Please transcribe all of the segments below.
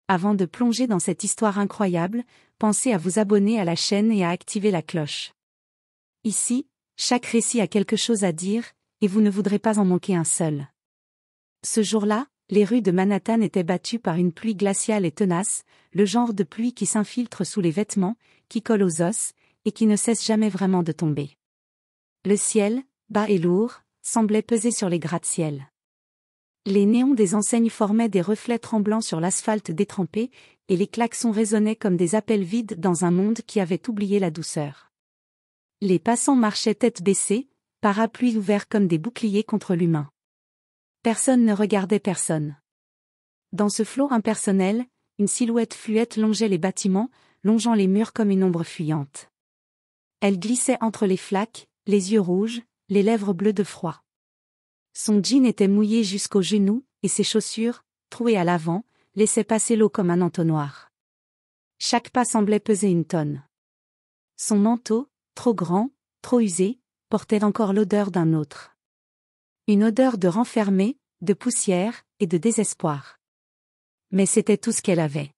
Avant de plonger dans cette histoire incroyable, pensez à vous abonner à la chaîne et à activer la cloche. Ici, chaque récit a quelque chose à dire, et vous ne voudrez pas en manquer un seul. Ce jour-là, les rues de Manhattan étaient battues par une pluie glaciale et tenace, le genre de pluie qui s'infiltre sous les vêtements, qui colle aux os, et qui ne cesse jamais vraiment de tomber. Le ciel, bas et lourd, semblait peser sur les gratte-ciel. Les néons des enseignes formaient des reflets tremblants sur l'asphalte détrempé, et les klaxons résonnaient comme des appels vides dans un monde qui avait oublié la douceur. Les passants marchaient tête baissée, parapluies ouverts comme des boucliers contre l'humain. Personne ne regardait personne. Dans ce flot impersonnel, une silhouette fluette longeait les bâtiments, longeant les murs comme une ombre fuyante. Elle glissait entre les flaques, les yeux rouges, les lèvres bleues de froid. Son jean était mouillé jusqu'aux genoux, et ses chaussures, trouées à l'avant, laissaient passer l'eau comme un entonnoir. Chaque pas semblait peser une tonne. Son manteau, trop grand, trop usé, portait encore l'odeur d'un autre. Une odeur de renfermé, de poussière, et de désespoir. Mais c'était tout ce qu'elle avait.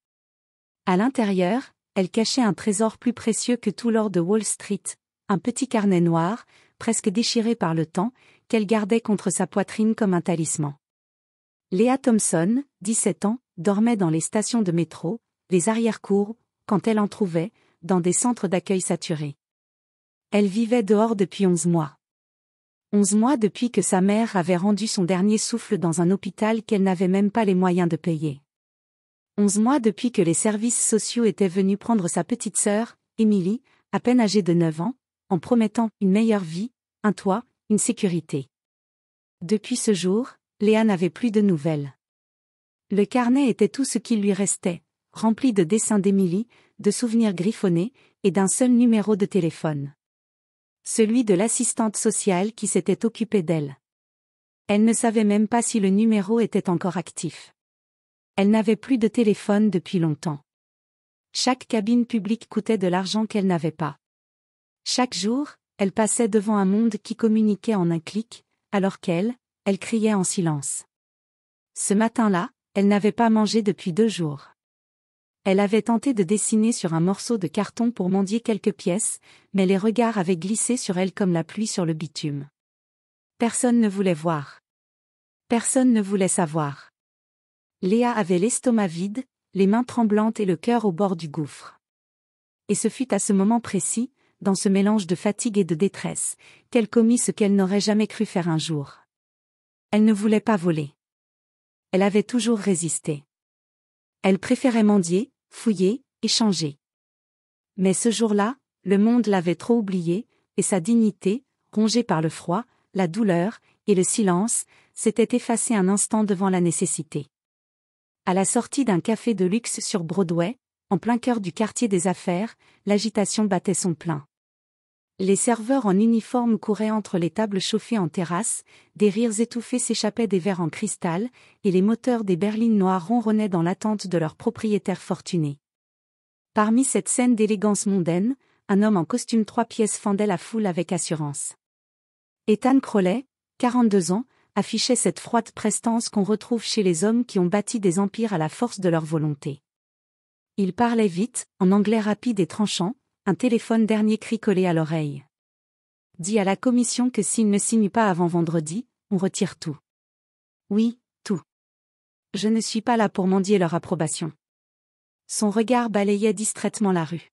À l'intérieur, elle cachait un trésor plus précieux que tout l'or de Wall Street, un petit carnet noir, presque déchiré par le temps, qu'elle gardait contre sa poitrine comme un talisman. Lea Thompson, 17 ans, dormait dans les stations de métro, les arrière-cours, quand elle en trouvait, dans des centres d'accueil saturés. Elle vivait dehors depuis 11 mois. 11 mois depuis que sa mère avait rendu son dernier souffle dans un hôpital qu'elle n'avait même pas les moyens de payer. 11 mois depuis que les services sociaux étaient venus prendre sa petite sœur, Emily, à peine âgée de 9 ans, en promettant une meilleure vie, un toit, une sécurité. Depuis ce jour, Léa n'avait plus de nouvelles. Le carnet était tout ce qu'il lui restait, rempli de dessins d'Emily, de souvenirs griffonnés, et d'un seul numéro de téléphone. Celui de l'assistante sociale qui s'était occupée d'elle. Elle ne savait même pas si le numéro était encore actif. Elle n'avait plus de téléphone depuis longtemps. Chaque cabine publique coûtait de l'argent qu'elle n'avait pas. Chaque jour, elle passait devant un monde qui communiquait en un clic, alors qu'elle criait en silence. Ce matin-là, elle n'avait pas mangé depuis 2 jours. Elle avait tenté de dessiner sur un morceau de carton pour mendier quelques pièces, mais les regards avaient glissé sur elle comme la pluie sur le bitume. Personne ne voulait voir. Personne ne voulait savoir. Léa avait l'estomac vide, les mains tremblantes et le cœur au bord du gouffre. Et ce fut à ce moment précis, dans ce mélange de fatigue et de détresse, qu'elle commit ce qu'elle n'aurait jamais cru faire un jour. Elle ne voulait pas voler. Elle avait toujours résisté. Elle préférait mendier, fouiller, échanger. Mais ce jour-là, le monde l'avait trop oubliée, et sa dignité, rongée par le froid, la douleur, et le silence, s'était effacée un instant devant la nécessité. À la sortie d'un café de luxe sur Broadway, en plein cœur du quartier des affaires, l'agitation battait son plein. Les serveurs en uniforme couraient entre les tables chauffées en terrasse, des rires étouffés s'échappaient des verres en cristal, et les moteurs des berlines noires ronronnaient dans l'attente de leurs propriétaires fortunés. Parmi cette scène d'élégance mondaine, un homme en costume 3 pièces fendait la foule avec assurance. Ethan Crowley, 42 ans, affichait cette froide prestance qu'on retrouve chez les hommes qui ont bâti des empires à la force de leur volonté. Il parlait vite, en anglais rapide et tranchant, un téléphone dernier cri collé à l'oreille. Dit à la commission que s'il ne signe pas avant vendredi, on retire tout. Oui, tout. Je ne suis pas là pour mendier leur approbation. Son regard balayait distraitement la rue.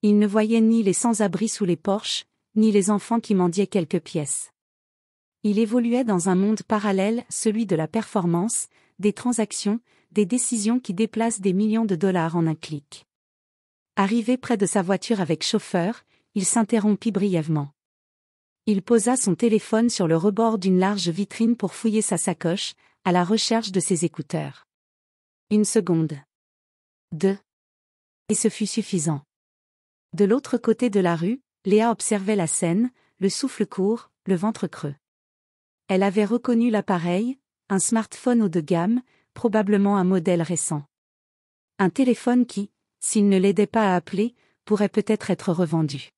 Il ne voyait ni les sans-abri sous les porches, ni les enfants qui mendiaient quelques pièces. Il évoluait dans un monde parallèle, celui de la performance, des transactions, des décisions qui déplacent des millions de dollars en un clic. Arrivé près de sa voiture avec chauffeur, il s'interrompit brièvement. Il posa son téléphone sur le rebord d'une large vitrine pour fouiller sa sacoche, à la recherche de ses écouteurs. 1 seconde. 2. Et ce fut suffisant. De l'autre côté de la rue, Léa observait la scène, le souffle court, le ventre creux. Elle avait reconnu l'appareil, un smartphone haut de gamme, probablement un modèle récent. Un téléphone qui, s'il ne l'aidait pas à appeler, pourrait peut-être être revendu.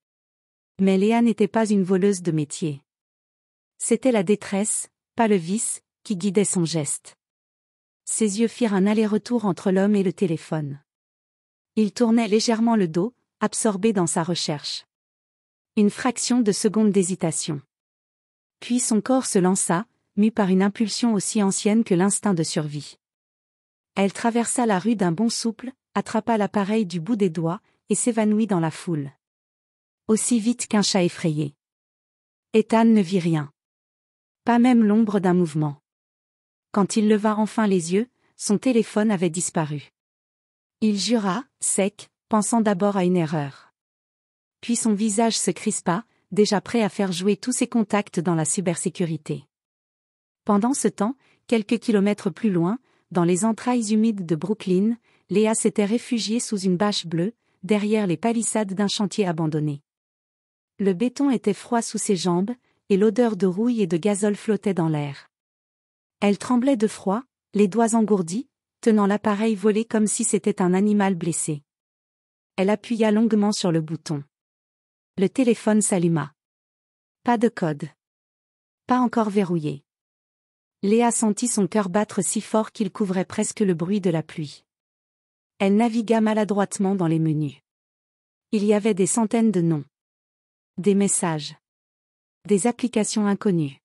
Mais Léa n'était pas une voleuse de métier. C'était la détresse, pas le vice, qui guidait son geste. Ses yeux firent un aller-retour entre l'homme et le téléphone. Il tournait légèrement le dos, absorbé dans sa recherche. Une fraction de seconde d'hésitation. Puis son corps se lança, mu par une impulsion aussi ancienne que l'instinct de survie. Elle traversa la rue d'un bond souple, attrapa l'appareil du bout des doigts, et s'évanouit dans la foule. Aussi vite qu'un chat effrayé. Ethan ne vit rien. Pas même l'ombre d'un mouvement. Quand il leva enfin les yeux, son téléphone avait disparu. Il jura, sec, pensant d'abord à une erreur. Puis son visage se crispa, déjà prêt à faire jouer tous ses contacts dans la cybersécurité. Pendant ce temps, quelques kilomètres plus loin, dans les entrailles humides de Brooklyn, Léa s'était réfugiée sous une bâche bleue, derrière les palissades d'un chantier abandonné. Le béton était froid sous ses jambes, et l'odeur de rouille et de gazole flottait dans l'air. Elle tremblait de froid, les doigts engourdis, tenant l'appareil volé comme si c'était un animal blessé. Elle appuya longuement sur le bouton. Le téléphone s'alluma. Pas de code. Pas encore verrouillé. Léa sentit son cœur battre si fort qu'il couvrait presque le bruit de la pluie. Elle navigua maladroitement dans les menus. Il y avait des centaines de noms. Des messages. Des applications inconnues.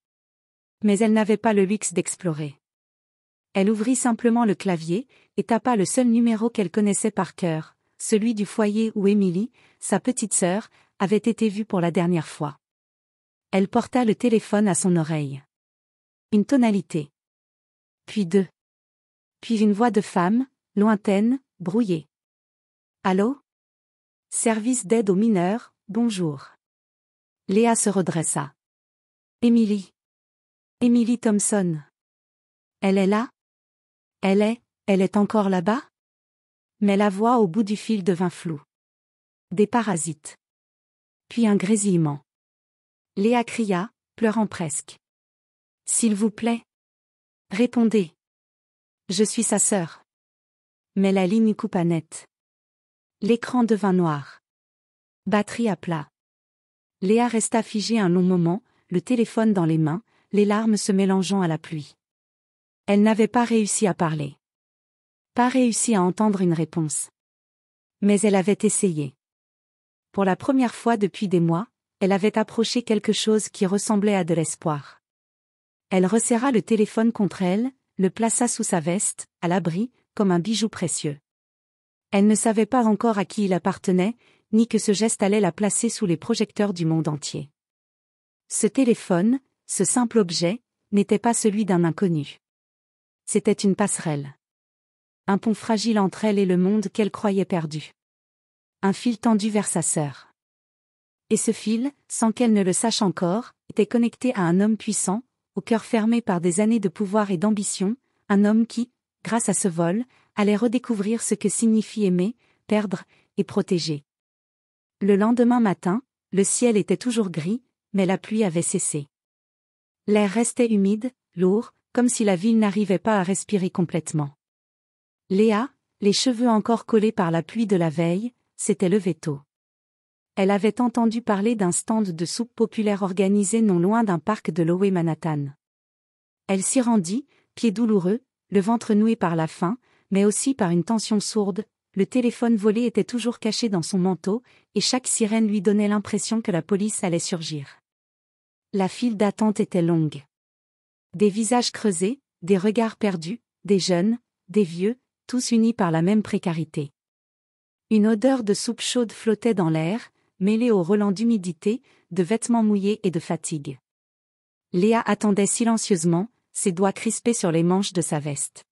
Mais elle n'avait pas le luxe d'explorer. Elle ouvrit simplement le clavier, et tapa le seul numéro qu'elle connaissait par cœur, celui du foyer où Emily, sa petite sœur, avait été vue pour la dernière fois. Elle porta le téléphone à son oreille. Une tonalité. Puis deux. Puis une voix de femme, lointaine, brouillée. Allô? Service d'aide aux mineurs, bonjour. Léa se redressa. Emily. Emily Thompson. Elle est là? Elle est encore là-bas? Mais la voix au bout du fil devint floue. Des parasites. Puis un grésillement. Léa cria, pleurant presque. S'il vous plaît. Répondez. Je suis sa sœur. Mais la ligne coupa net. L'écran devint noir. Batterie à plat. Léa resta figée un long moment, le téléphone dans les mains, les larmes se mélangeant à la pluie. Elle n'avait pas réussi à parler. Pas réussi à entendre une réponse. Mais elle avait essayé. Pour la première fois depuis des mois, elle avait approché quelque chose qui ressemblait à de l'espoir. Elle resserra le téléphone contre elle, le plaça sous sa veste, à l'abri, comme un bijou précieux. Elle ne savait pas encore à qui il appartenait, ni que ce geste allait la placer sous les projecteurs du monde entier. Ce téléphone, ce simple objet, n'était pas celui d'un inconnu. C'était une passerelle. Un pont fragile entre elle et le monde qu'elle croyait perdu. Un fil tendu vers sa sœur. Et ce fil, sans qu'elle ne le sache encore, était connecté à un homme puissant, au cœur fermé par des années de pouvoir et d'ambition, un homme qui, grâce à ce vol, allait redécouvrir ce que signifie aimer, perdre et protéger. Le lendemain matin, le ciel était toujours gris, mais la pluie avait cessé. L'air restait humide, lourd, comme si la ville n'arrivait pas à respirer complètement. Léa, les cheveux encore collés par la pluie de la veille, s'était levée tôt. Elle avait entendu parler d'un stand de soupe populaire organisé non loin d'un parc de Lower Manhattan. Elle s'y rendit, pieds douloureux, le ventre noué par la faim, mais aussi par une tension sourde. Le téléphone volé était toujours caché dans son manteau, et chaque sirène lui donnait l'impression que la police allait surgir. La file d'attente était longue. Des visages creusés, des regards perdus, des jeunes, des vieux, tous unis par la même précarité. Une odeur de soupe chaude flottait dans l'air, mêlée au relent d'humidité, de vêtements mouillés et de fatigue. Léa attendait silencieusement, ses doigts crispés sur les manches de sa veste.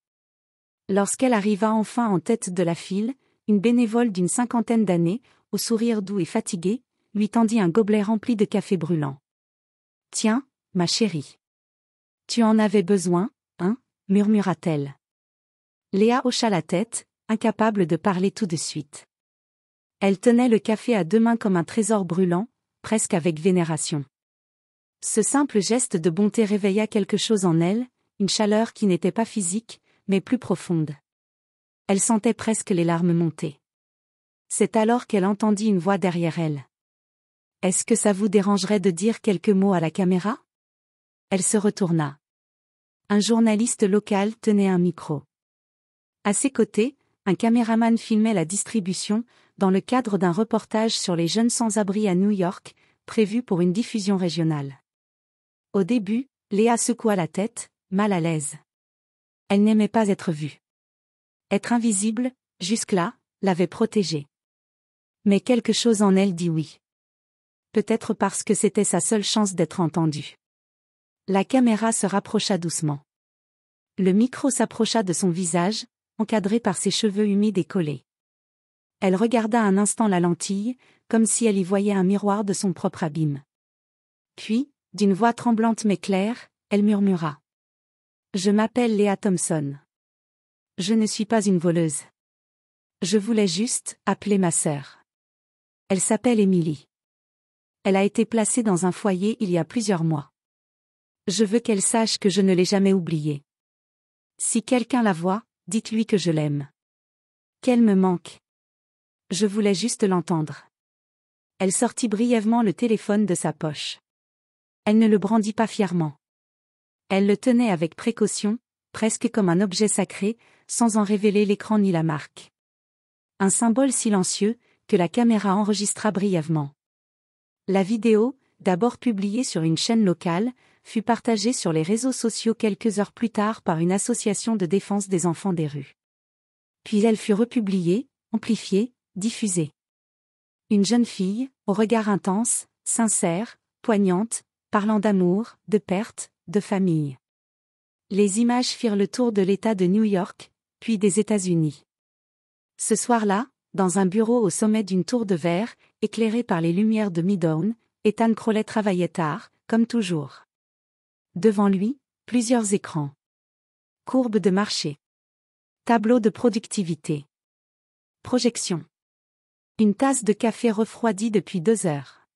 Lorsqu'elle arriva enfin en tête de la file, une bénévole d'une cinquantaine d'années, au sourire doux et fatigué, lui tendit un gobelet rempli de café brûlant. « Tiens, ma chérie. Tu en avais besoin, hein » murmura-t-elle. Léa hocha la tête, incapable de parler tout de suite. Elle tenait le café à deux mains comme un trésor brûlant, presque avec vénération. Ce simple geste de bonté réveilla quelque chose en elle, une chaleur qui n'était pas physique, mais plus profonde. Elle sentait presque les larmes monter. C'est alors qu'elle entendit une voix derrière elle. « Est-ce que ça vous dérangerait de dire quelques mots à la caméra ?» Elle se retourna. Un journaliste local tenait un micro. À ses côtés, un caméraman filmait la distribution, dans le cadre d'un reportage sur les jeunes sans-abri à New York, prévu pour une diffusion régionale. Au début, Léa secoua la tête, mal à l'aise. Elle n'aimait pas être vue. Être invisible, jusque-là, l'avait protégée. Mais quelque chose en elle dit oui. Peut-être parce que c'était sa seule chance d'être entendue. La caméra se rapprocha doucement. Le micro s'approcha de son visage, encadré par ses cheveux humides et collés. Elle regarda un instant la lentille, comme si elle y voyait un miroir de son propre abîme. Puis, d'une voix tremblante mais claire, elle murmura. « Je m'appelle Léa Thompson. Je ne suis pas une voleuse. Je voulais juste appeler ma sœur. Elle s'appelle Emily. Elle a été placée dans un foyer il y a plusieurs mois. Je veux qu'elle sache que je ne l'ai jamais oubliée. Si quelqu'un la voit, dites-lui que je l'aime. Qu'elle me manque. Je voulais juste l'entendre. » Elle sortit brièvement le téléphone de sa poche. Elle ne le brandit pas fièrement. Elle le tenait avec précaution, presque comme un objet sacré, sans en révéler l'écran ni la marque. Un symbole silencieux, que la caméra enregistra brièvement. La vidéo, d'abord publiée sur une chaîne locale, fut partagée sur les réseaux sociaux quelques heures plus tard par une association de défense des enfants des rues. Puis elle fut republiée, amplifiée, diffusée. Une jeune fille, au regard intense, sincère, poignante, parlant d'amour, de perte, de famille. Les images firent le tour de l'État de New York, puis des États-Unis. Ce soir-là, dans un bureau au sommet d'une tour de verre, éclairé par les lumières de Midtown, Ethan Crowley travaillait tard, comme toujours. Devant lui, plusieurs écrans. Courbes de marché. Tableau de productivité. Projection. Une tasse de café refroidie depuis 2 heures.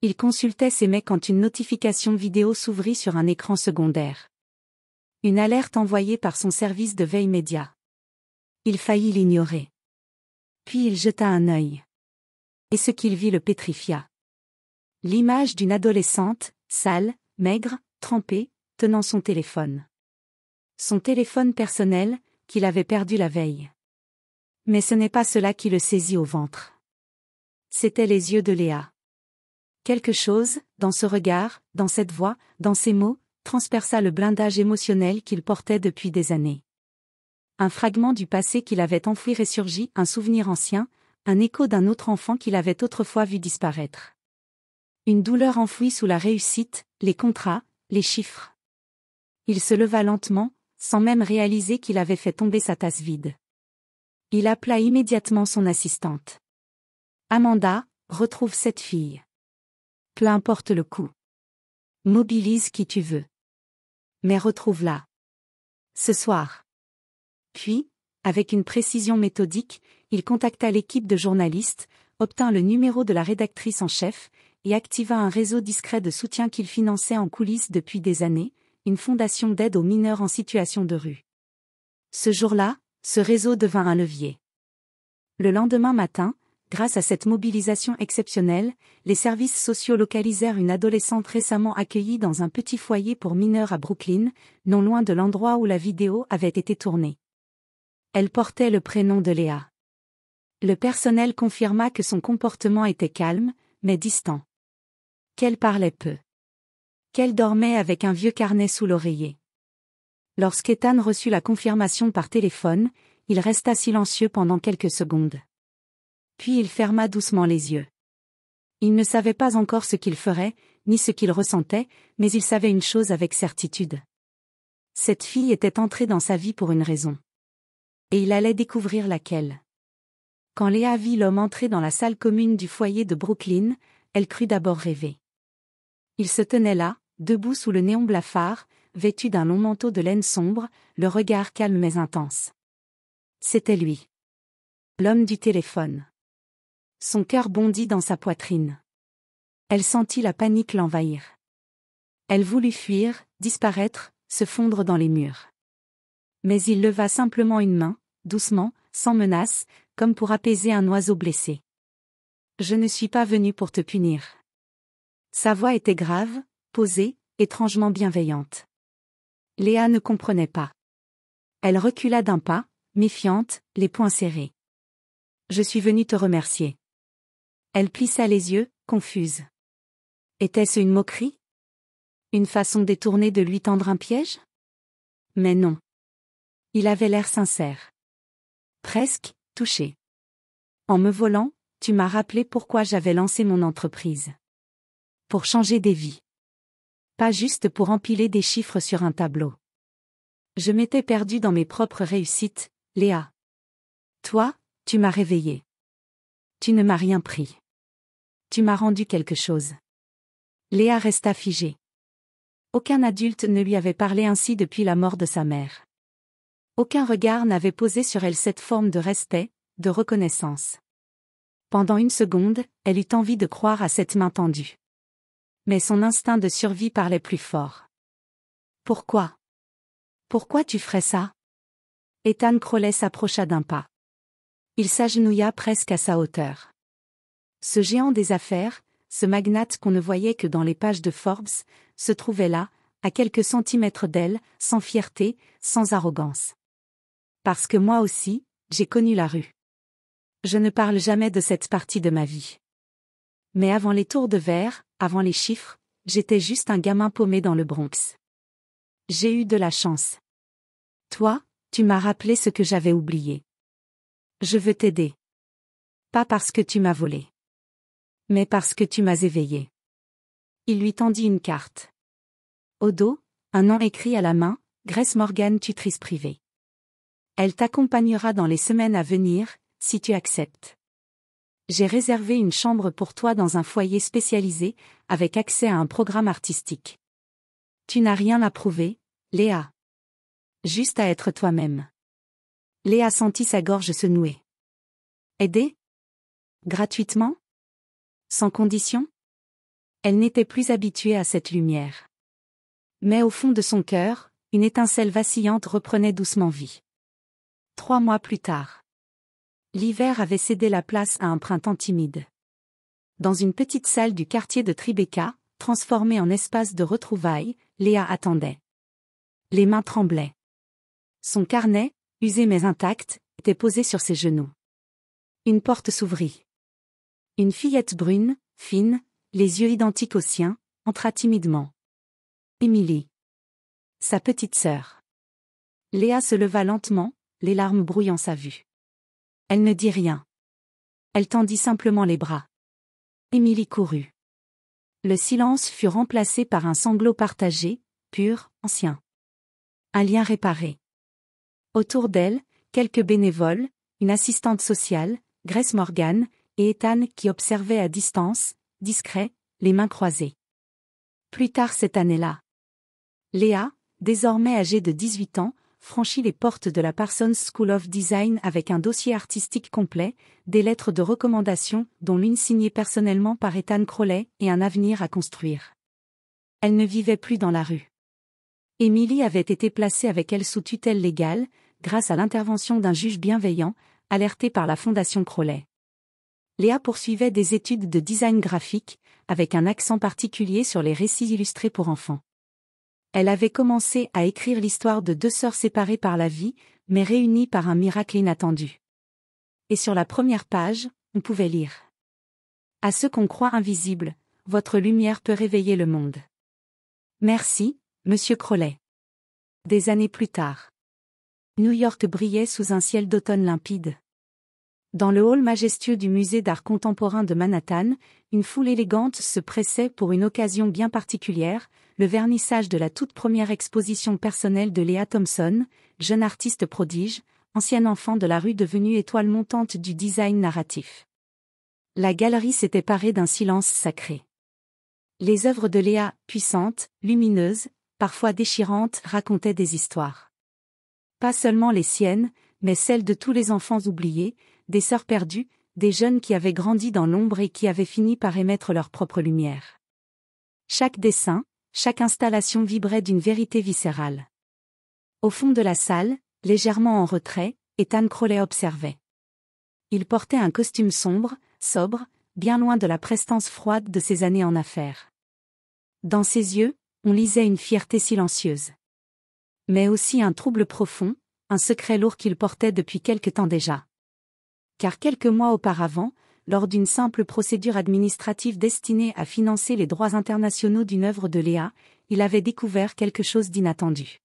Il consultait ses mails quand une notification vidéo s'ouvrit sur un écran secondaire. Une alerte envoyée par son service de veille média. Il faillit l'ignorer. Puis il jeta un œil. Et ce qu'il vit le pétrifia. L'image d'une adolescente, sale, maigre, trempée, tenant son téléphone. Son téléphone personnel, qu'il avait perdu la veille. Mais ce n'est pas cela qui le saisit au ventre. C'étaient les yeux de Léa. Quelque chose, dans ce regard, dans cette voix, dans ces mots, transperça le blindage émotionnel qu'il portait depuis des années. Un fragment du passé qu'il avait enfoui ressurgit, un souvenir ancien, un écho d'un autre enfant qu'il avait autrefois vu disparaître. Une douleur enfouie sous la réussite, les contrats, les chiffres. Il se leva lentement, sans même réaliser qu'il avait fait tomber sa tasse vide. Il appela immédiatement son assistante. « Amanda, retrouve cette fille. Peu importe le coût. Mobilise qui tu veux. Mais retrouve-la. Ce soir. » Puis, avec une précision méthodique, il contacta l'équipe de journalistes, obtint le numéro de la rédactrice en chef, et activa un réseau discret de soutien qu'il finançait en coulisses depuis des années, une fondation d'aide aux mineurs en situation de rue. Ce jour-là, ce réseau devint un levier. Le lendemain matin, grâce à cette mobilisation exceptionnelle, les services sociaux localisèrent une adolescente récemment accueillie dans un petit foyer pour mineurs à Brooklyn, non loin de l'endroit où la vidéo avait été tournée. Elle portait le prénom de Léa. Le personnel confirma que son comportement était calme, mais distant. Qu'elle parlait peu. Qu'elle dormait avec un vieux carnet sous l'oreiller. Lorsqu'Ethan reçut la confirmation par téléphone, il resta silencieux pendant quelques secondes. Puis il ferma doucement les yeux. Il ne savait pas encore ce qu'il ferait, ni ce qu'il ressentait, mais il savait une chose avec certitude. Cette fille était entrée dans sa vie pour une raison. Et il allait découvrir laquelle. Quand Léa vit l'homme entrer dans la salle commune du foyer de Brooklyn, elle crut d'abord rêver. Il se tenait là, debout sous le néon blafard, vêtu d'un long manteau de laine sombre, le regard calme mais intense. C'était lui. L'homme du téléphone. Son cœur bondit dans sa poitrine. Elle sentit la panique l'envahir. Elle voulut fuir, disparaître, se fondre dans les murs. Mais il leva simplement une main, doucement, sans menace, comme pour apaiser un oiseau blessé. « Je ne suis pas venu pour te punir. » Sa voix était grave, posée, étrangement bienveillante. Léa ne comprenait pas. Elle recula d'un pas, méfiante, les poings serrés. Je suis venue te remercier. Elle plissa les yeux, confuse. Était-ce une moquerie? Une façon détournée de lui tendre un piège? Mais non. Il avait l'air sincère. Presque, touché. En me volant, tu m'as rappelé pourquoi j'avais lancé mon entreprise. Pour changer des vies. Pas juste pour empiler des chiffres sur un tableau. Je m'étais perdue dans mes propres réussites, Léa. Toi, tu m'as réveillée. Tu ne m'as rien pris. Tu m'as rendu quelque chose. Léa resta figée. Aucun adulte ne lui avait parlé ainsi depuis la mort de sa mère. Aucun regard n'avait posé sur elle cette forme de respect, de reconnaissance. Pendant une seconde, elle eut envie de croire à cette main tendue. Mais son instinct de survie parlait plus fort. Pourquoi? Pourquoi tu ferais ça? Ethan Crowley s'approcha d'un pas. Il s'agenouilla presque à sa hauteur. Ce géant des affaires, ce magnate qu'on ne voyait que dans les pages de Forbes, se trouvait là, à quelques centimètres d'elle, sans fierté, sans arrogance. Parce que moi aussi, j'ai connu la rue. Je ne parle jamais de cette partie de ma vie. Mais avant les tours de verre, avant les chiffres, j'étais juste un gamin paumé dans le Bronx. J'ai eu de la chance. Toi, tu m'as rappelé ce que j'avais oublié. Je veux t'aider. Pas parce que tu m'as volé. Mais parce que tu m'as éveillé. Il lui tendit une carte. Au dos, un nom écrit à la main, Grace Morgan, tutrice privée. Elle t'accompagnera dans les semaines à venir, si tu acceptes. J'ai réservé une chambre pour toi dans un foyer spécialisé, avec accès à un programme artistique. Tu n'as rien à prouver, Léa. Juste à être toi-même. Léa sentit sa gorge se nouer. Aider? Gratuitement? Sans condition? Elle n'était plus habituée à cette lumière. Mais au fond de son cœur, une étincelle vacillante reprenait doucement vie. 3 mois plus tard. L'hiver avait cédé la place à un printemps timide. Dans une petite salle du quartier de Tribeca, transformée en espace de retrouvailles, Léa attendait. Les mains tremblaient. Son carnet, usé mais intact, était posé sur ses genoux. Une porte s'ouvrit. Une fillette brune, fine, les yeux identiques aux siens, entra timidement. Émilie. Sa petite sœur. Léa se leva lentement, les larmes brouillant sa vue. Elle ne dit rien. Elle tendit simplement les bras. Émilie courut. Le silence fut remplacé par un sanglot partagé, pur, ancien. Un lien réparé. Autour d'elle, quelques bénévoles, une assistante sociale, Grace Morgan, et Ethan qui observaient à distance, discret, les mains croisées. Plus tard cette année-là, Léa, désormais âgée de 18 ans, franchit les portes de la Parsons School of Design avec un dossier artistique complet, des lettres de recommandation, dont l'une signée personnellement par Ethan Crowley, et un avenir à construire. Elle ne vivait plus dans la rue. Émilie avait été placée avec elle sous tutelle légale, grâce à l'intervention d'un juge bienveillant, alerté par la Fondation Crowley. Léa poursuivait des études de design graphique, avec un accent particulier sur les récits illustrés pour enfants. Elle avait commencé à écrire l'histoire de 2 sœurs séparées par la vie, mais réunies par un miracle inattendu. Et sur la première page, on pouvait lire. À ceux qu'on croit invisibles, votre lumière peut réveiller le monde. Merci, Monsieur Crowley. Des années plus tard. New York brillait sous un ciel d'automne limpide. Dans le hall majestueux du musée d'art contemporain de Manhattan, une foule élégante se pressait pour une occasion bien particulière, le vernissage de la toute première exposition personnelle de Lea Thompson, jeune artiste prodige, ancienne enfant de la rue devenue étoile montante du design narratif. La galerie s'était parée d'un silence sacré. Les œuvres de Léa, puissantes, lumineuses, parfois déchirantes, racontaient des histoires. Pas seulement les siennes, mais celles de tous les enfants oubliés, des sœurs perdues, des jeunes qui avaient grandi dans l'ombre et qui avaient fini par émettre leur propre lumière. Chaque dessin, chaque installation vibrait d'une vérité viscérale. Au fond de la salle, légèrement en retrait, Ethan Crowley observait. Il portait un costume sombre, sobre, bien loin de la prestance froide de ses années en affaires. Dans ses yeux, on lisait une fierté silencieuse. Mais aussi un trouble profond, un secret lourd qu'il portait depuis quelque temps déjà. Car quelques mois auparavant, lors d'une simple procédure administrative destinée à financer les droits internationaux d'une œuvre de Léa, il avait découvert quelque chose d'inattendu.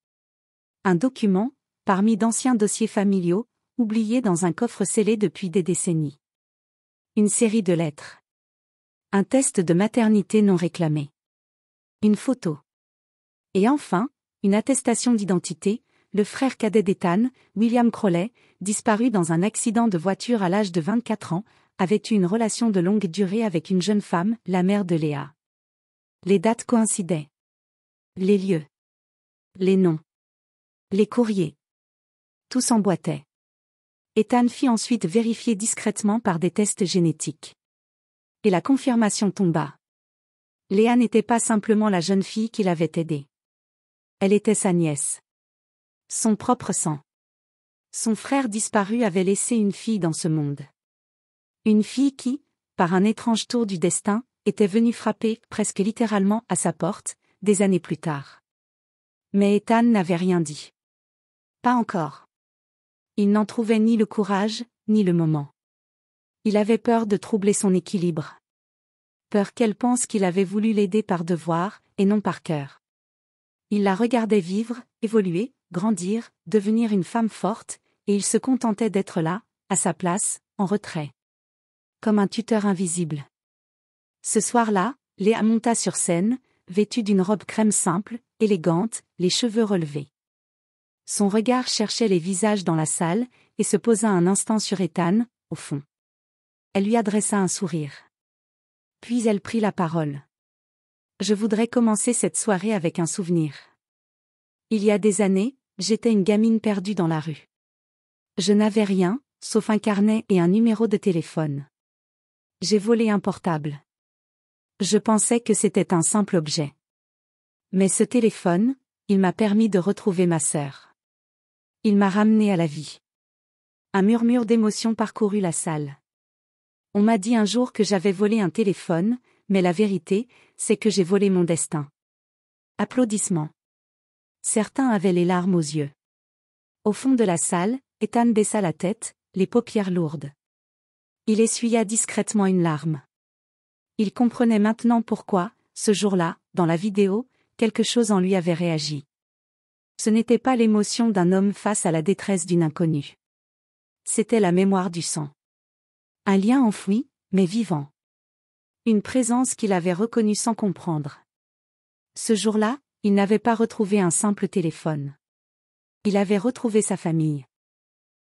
Un document, parmi d'anciens dossiers familiaux, oubliés dans un coffre scellé depuis des décennies. Une série de lettres. Un test de maternité non réclamé. Une photo. Et enfin, une attestation d'identité, le frère cadet d'Ethan, William Crowley, disparu dans un accident de voiture à l'âge de 24 ans, avait eu une relation de longue durée avec une jeune femme, la mère de Léa. Les dates coïncidaient. Les lieux. Les noms. Les courriers. Tout s'emboîtait. Ethan fit ensuite vérifier discrètement par des tests génétiques. Et la confirmation tomba. Léa n'était pas simplement la jeune fille qui l'avait aidée. Elle était sa nièce. Son propre sang. Son frère disparu avait laissé une fille dans ce monde. Une fille qui, par un étrange tour du destin, était venue frapper, presque littéralement, à sa porte, des années plus tard. Mais Ethan n'avait rien dit. Pas encore. Il n'en trouvait ni le courage, ni le moment. Il avait peur de troubler son équilibre. Peur qu'elle pense qu'il avait voulu l'aider par devoir, et non par cœur. Il la regardait vivre, évoluer, grandir, devenir une femme forte, et il se contentait d'être là, à sa place, en retrait. Comme un tuteur invisible. Ce soir-là, Léa monta sur scène, vêtue d'une robe crème simple, élégante, les cheveux relevés. Son regard cherchait les visages dans la salle, et se posa un instant sur Ethan, au fond. Elle lui adressa un sourire. Puis elle prit la parole. Je voudrais commencer cette soirée avec un souvenir. Il y a des années, j'étais une gamine perdue dans la rue. Je n'avais rien, sauf un carnet et un numéro de téléphone. J'ai volé un portable. Je pensais que c'était un simple objet. Mais ce téléphone, il m'a permis de retrouver ma sœur. Il m'a ramené à la vie. Un murmure d'émotion parcourut la salle. On m'a dit un jour que j'avais volé un téléphone, mais la vérité, c'est que j'ai volé mon destin. Applaudissements. Certains avaient les larmes aux yeux. Au fond de la salle, Ethan baissa la tête, les paupières lourdes. Il essuya discrètement une larme. Il comprenait maintenant pourquoi, ce jour-là, dans la vidéo, quelque chose en lui avait réagi. Ce n'était pas l'émotion d'un homme face à la détresse d'une inconnue. C'était la mémoire du sang. Un lien enfoui, mais vivant. Une présence qu'il avait reconnue sans comprendre. Ce jour-là, il n'avait pas retrouvé un simple téléphone. Il avait retrouvé sa famille.